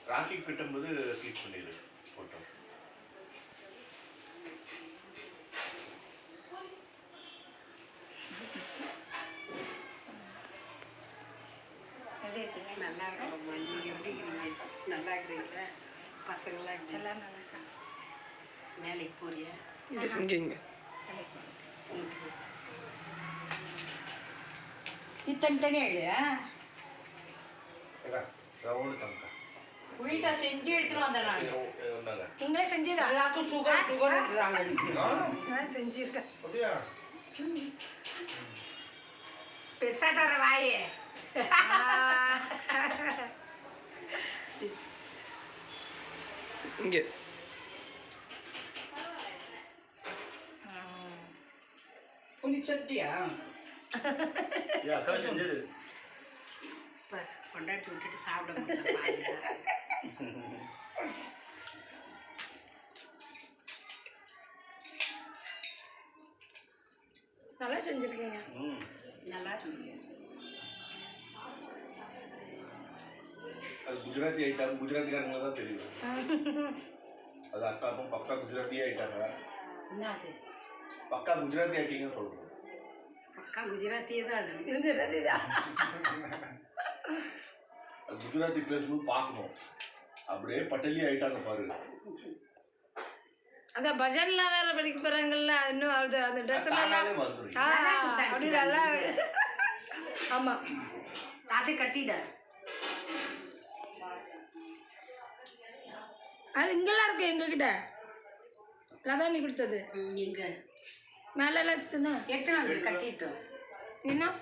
ராக்கி கட்டும்போது ஹீட் பண்ணிடு போட்டோம். எப்படி இருக்கீங்க? நல்லா இருக்கோம்மா. நீங்கள் எப்படி இருக்கிறீங்க? நல்லா இருக்கிறீங்க? பசங்களாம் எல்லாம் நல்லா இருக்காங்க. வேலைக்கு போறியா? இது இங்கே இது தனித்தனியாக இல்லையா? ரவுண்டு தங்கா வீட்டை செஞ்சு எடுத்துட்டு வந்தேன் நான். என்னங்க நீங்களே செஞ்சிடா? எல்லாத்துக்கும் சுகர் செஞ்சிருக்கேன். அப்படியா? பெருசா தர வாயே. இங்கே புளி சட்டியா? அக்கா செஞ்சது இப்போ கொண்டாட்டி விட்டுட்டு சாப்பிட முடியல. நல்லா செஞ்சிருக்கீங்க. நல்லா இருக்கு. அது குஜராத்தி ஐட்டம் குஜராத்திக்காரங்க தான் தெரியும். அது அக்காவும் பக்கா குஜராத்தியே ஆயிட்டாங்க. என்ன அது? பக்கா குஜராத்தி ஆயிட்டீங்கன்னு சொல்கிறோம். பக்கா குஜராத்தியே தான் அது. குஜராத்தி தான். அது குஜராத்தி பேசணும் பார்க்கணும். அப்படியே பட்டலி ஆயிட்டாங்க பாரு. அதான் பஜன்லாம் வேற படிக்க போறாங்கல்ல, இன்னும் அது அந்த ட்ரெஸ் எல்லாம் அப்படி நல்லா. ஆமா அதை கட்டிட. அது இங்கெல்லாம் இருக்கு எங்ககிட்ட. அதான் நீ கொடுத்தது எங்க மேல எல்லாம் வச்சுட்டு எத்தனை வந்து கட்டிட்டோம் இன்னும்